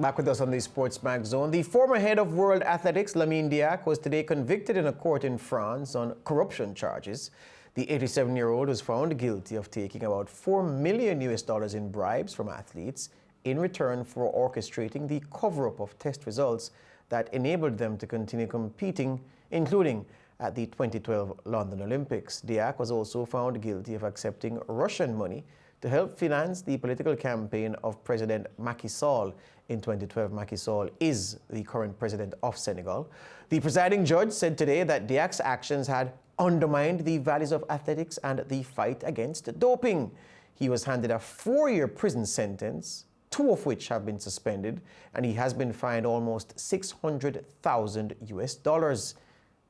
Back with us on the SportsMax Zone. The former head of World Athletics, Lamine Diack, was today convicted in a court in France on corruption charges. The 87-year-old was found guilty of taking about $4 million in bribes from athletes in return for orchestrating the cover-up of test results that enabled them to continue competing, including at the 2012 London Olympics. Diack was also found guilty of accepting Russian money to help finance the political campaign of President Macky Sall. In 2012, Macky Sall is the current president of Senegal. The presiding judge said today that Diack's actions had undermined the values of athletics and the fight against doping. He was handed a 4-year prison sentence, 2 of which have been suspended, and he has been fined almost $600,000.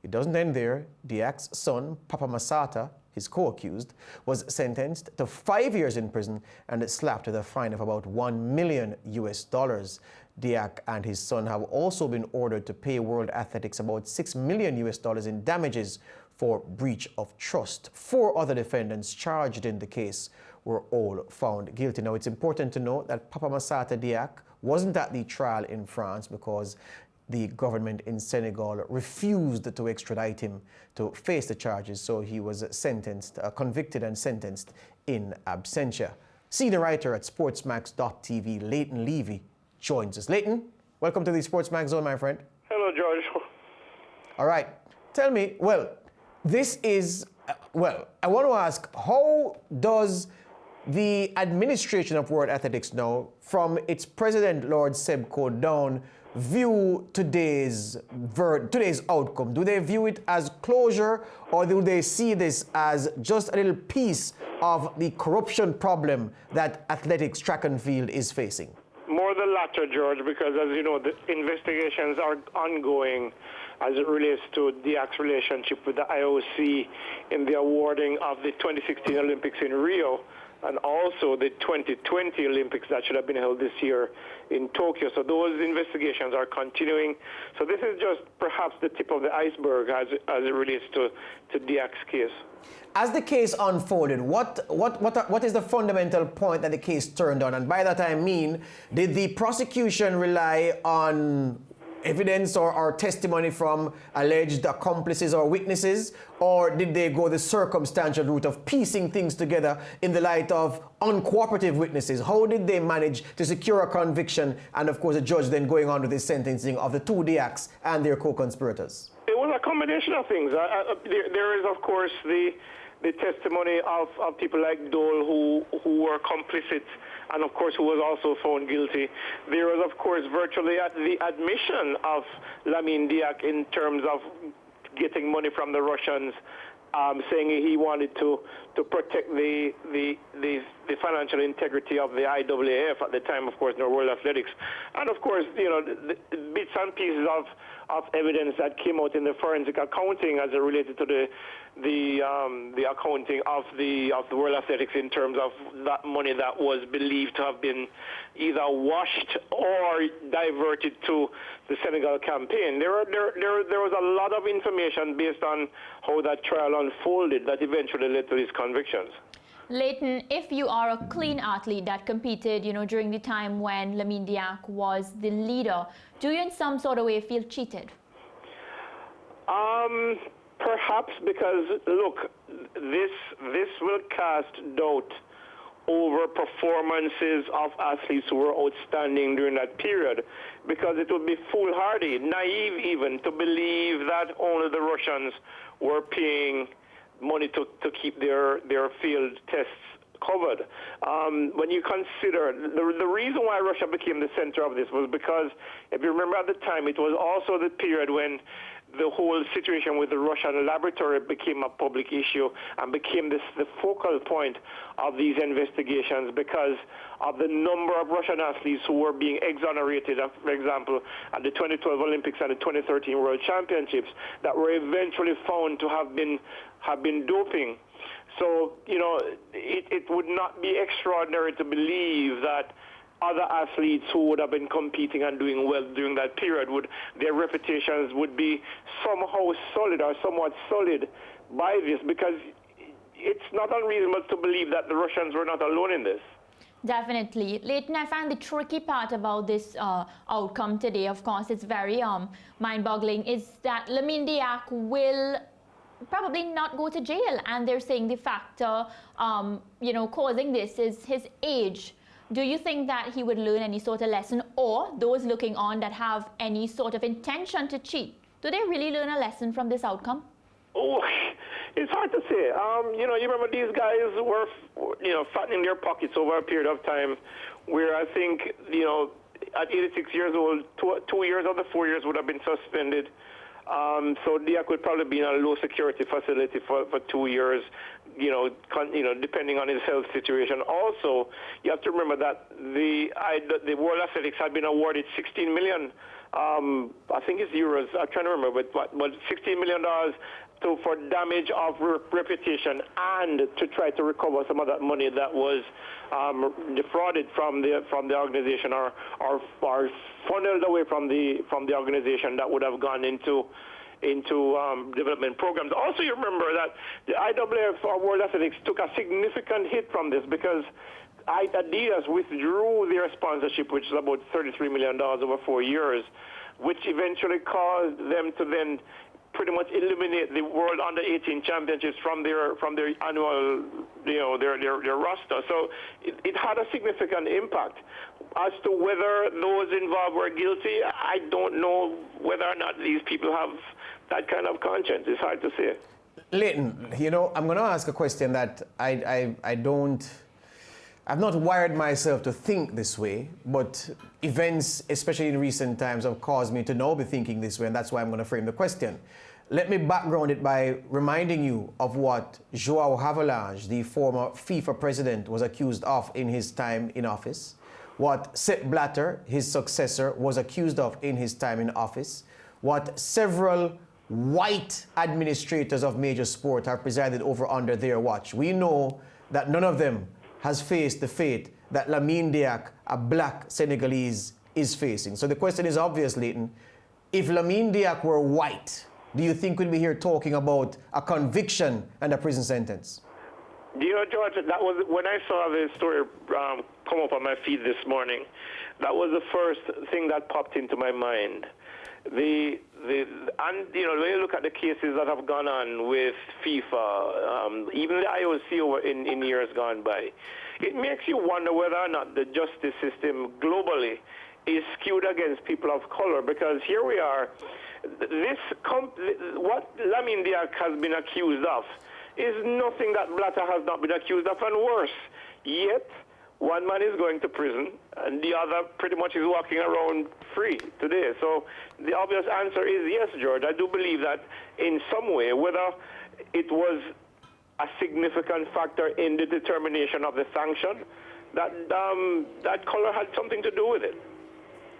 It doesn't end there. Diack's son, Papa Massata, his co-accused, was sentenced to 5 years in prison and slapped with a fine of about $1 million. Diack and his son have also been ordered to pay World Athletics about $6 million in damages for breach of trust. 4 other defendants charged in the case were all found guilty. Now, it's important to note that Papa Massata Diack wasn't at the trial in France because the government in Senegal refused to extradite him to face the charges, so he was convicted and sentenced in absentia. Senior writer at SportsMax.tv, Leighton Levy, joins us. Leighton, welcome to the SportsMax Zone, my friend. Hello, George. All right. Tell me, this is, I want to ask, how does the administration of World Athletics now, from its president, Lord Sebco, down, view today's outcome? Do they view it as closure, or do they see this as just a little piece of the corruption problem that athletics, track and field is facing? More the latter, George, because as you know, the investigations are ongoing as it relates to Diack's relationship with the IOC in the awarding of the 2016 Olympics in Rio, and also the 2020 Olympics that should have been held this year in Tokyo. So those investigations are continuing. So this is just perhaps the tip of the iceberg as it relates to Diack's case. As the case unfolded, what is the fundamental point that the case turned on? And by that I mean, did the prosecution rely on evidence or testimony from alleged accomplices or witnesses, or did they go the circumstantial route of piecing things together in the light of uncooperative witnesses? How did they manage to secure a conviction and, of course, the judge then going on with the sentencing of the 2 Diacks and their co-conspirators? It was a combination of things. There is, of course, the testimony of people like Dole who were complicit and, of course, who was also found guilty. There was, of course, virtually the admission of Lamine Diack in terms of getting money from the Russians, saying he wanted to protect the financial integrity of the IAAF at the time, of course, in the World Athletics. And, of course, you know, the bits and pieces of evidence that came out in the forensic accounting as it related to the accounting of the World Athletics in terms of that money that was believed to have been either washed or diverted to the Senegal campaign. There was a lot of information based on how that trial unfolded that eventually led to these convictions. Leighton, if you are a clean athlete that competed, during the time when Lamine Diack was the leader, do you in some sort of way feel cheated? Perhaps, because look, this will cast doubt over performances of athletes who were outstanding during that period, because it would be foolhardy, naive even, to believe that only the Russians were paying money to keep their field tests covered. When you consider the reason why Russia became the center of this was because, if you remember at the time, it was also the period when the whole situation with the Russian laboratory became a public issue and became the focal point of these investigations because of the number of Russian athletes who were being exonerated, for example, at the 2012 Olympics and the 2013 World Championships, that were eventually found to have been doping. So, it would not be extraordinary to believe that other athletes who would have been competing and doing well during that period, their reputations would be somehow solid or somewhat solid by this, because it's not unreasonable to believe that the Russians were not alone in this. Definitely. Leighton, I find the tricky part about this outcome today, of course, it's very mind-boggling, is that Lamine Diack will probably not go to jail. And they're saying the factor, causing this is his age. Do you think that he would learn any sort of lesson, or those looking on that have any sort of intention to cheat, do they really learn a lesson from this outcome? Oh, it's hard to say. You remember these guys were, fattening their pockets over a period of time where I think, at 86 years old, 2 years of the 4 years would have been suspended. So Diack would probably be in a low security facility for 2 years, depending on his health situation. Also, you have to remember that the World Athletics had been awarded $16 million. I think it's euros. I'm trying to remember, but $16 million for damage of reputation and to try to recover some of that money that was defrauded from the organization or funneled away from the organization that would have gone into development programs. Also, you remember that the IAAF or World Athletics took a significant hit from this because Adidas withdrew their sponsorship, which is about $33 million over 4 years, which eventually caused them to then pretty much eliminate the World Under-18 Championships from their annual, their roster. So it had a significant impact. As to whether those involved were guilty, I don't know whether or not these people have that kind of conscience. It's hard to say. Leighton, I'm going to ask a question that I've not wired myself to think this way, but events, especially in recent times, have caused me to now be thinking this way, and that's why I'm going to frame the question. Let me background it by reminding you of what João Havelange, the former FIFA president, was accused of in his time in office, what Sepp Blatter, his successor, was accused of in his time in office, what several white administrators of major sport have presided over under their watch. We know that none of them has faced the fate that Lamine Diack, a black Senegalese, is facing. So the question is obvious, Leighton. If Lamine Diack were white, do you think we'd be here talking about a conviction and a prison sentence? George, that was when I saw the story come up on my feed this morning. That was the first thing that popped into my mind. When you look at the cases that have gone on with FIFA, even the IOC in years gone by, it makes you wonder whether or not the justice system globally is skewed against people of color. Because here we are, what Lamine Diack has been accused of is nothing that Blatter has not been accused of, and worse. Yet, one man is going to prison, and the other pretty much is walking around free today. So the obvious answer is yes, George. I do believe that in some way, whether it was a significant factor in the determination of the sanction, that color had something to do with it.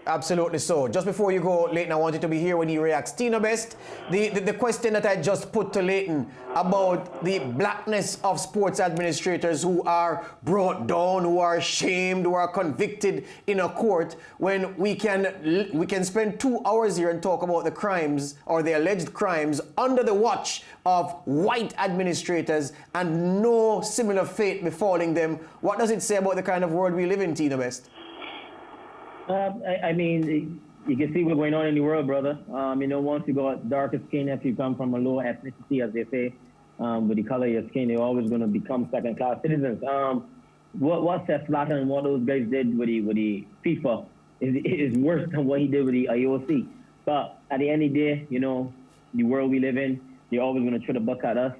Absolutely so. Just before you go, Leighton, I want you to be here when he reacts. Tina Best, the question that I just put to Leighton about the blackness of sports administrators who are brought down, who are shamed, who are convicted in a court, when we can spend 2 hours here and talk about the crimes or the alleged crimes under the watch of white administrators and no similar fate befalling them. What does it say about the kind of world we live in, Tina Best? I mean, you can see what's going on in the world, brother. Once you got darker skin, if you come from a lower ethnicity, as they say, with the color of your skin, you're always going to become second-class citizens. What Sepp Blatter and what those guys did with the FIFA is worse than what he did with the IOC. But at the end of the day, the world we live in, they're always going to throw the buck at us.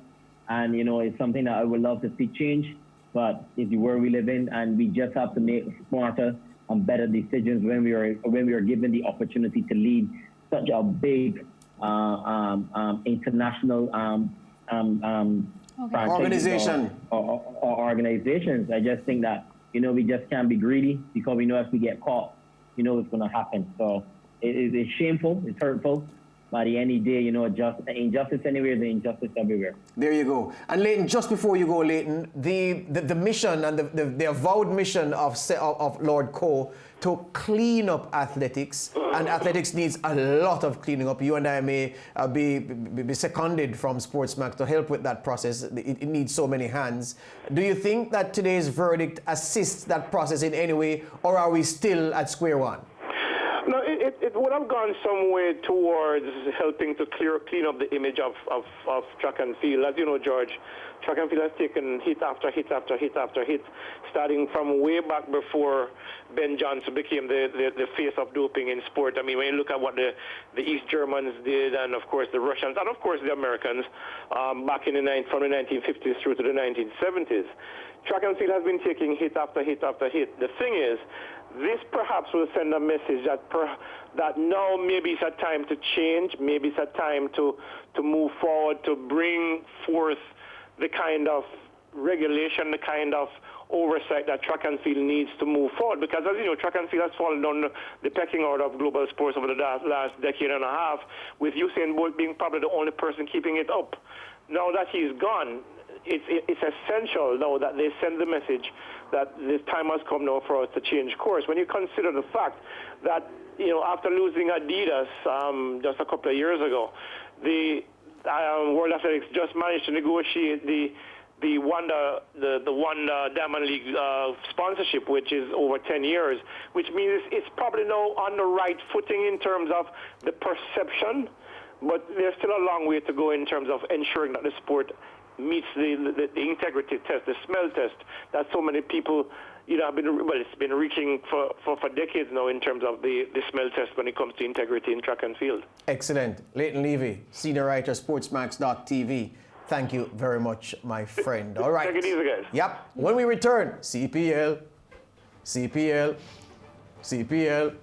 And, it's something that I would love to see change. But it's the world we live in, and we just have to make smarter and better decisions when we are given the opportunity to lead such a big international organization or organizations. I just think that we just can't be greedy, because we know if we get caught, it's going to happen. So it's shameful, it's hurtful, by the end of the day, injustice anywhere is injustice everywhere. There you go. And Leighton, just before you go, Leighton, the mission and the avowed mission of Lord Coe to clean up athletics, and athletics needs a lot of cleaning up. You and I may be seconded from SportsMax to help with that process. It needs so many hands. Do you think that today's verdict assists that process in any way, or are we still at square one? No, it would have gone some way towards helping to clean up the image of track and field. As you know, George, track and field has taken hit after hit after hit after hit, starting from way back before Ben Johnson became the face of doping in sport. I mean, when you look at what the East Germans did, and of course the Russians, and of course the Americans, back from the 1950s through to the 1970s, track and field has been taking hit after hit after hit. The thing is, this perhaps will send a message that now maybe it's a time to change, maybe it's a time to move forward, to bring forth the kind of regulation, the kind of oversight that track and field needs to move forward. Because as you know, track and field has fallen down the pecking order of global sports over the last decade and a half, with Usain Bolt being probably the only person keeping it up. Now that he's gone, it's essential now that they send the message that the time has come now for us to change course. When you consider the fact that, after losing Adidas just a couple of years ago, the World Athletics just managed to negotiate the Wanda Diamond League sponsorship, which is over 10 years, which means it's probably now on the right footing in terms of the perception, but there's still a long way to go in terms of ensuring that the sport meets the integrity test, the smell test that so many people, have been, it's been reaching for decades now in terms of the smell test when it comes to integrity in track and field. Excellent. Leighton Levy, senior writer, SportsMax.tv. Thank you very much, my friend. All right. Take it easy, guys. Yep. When we return, CPL, CPL, CPL.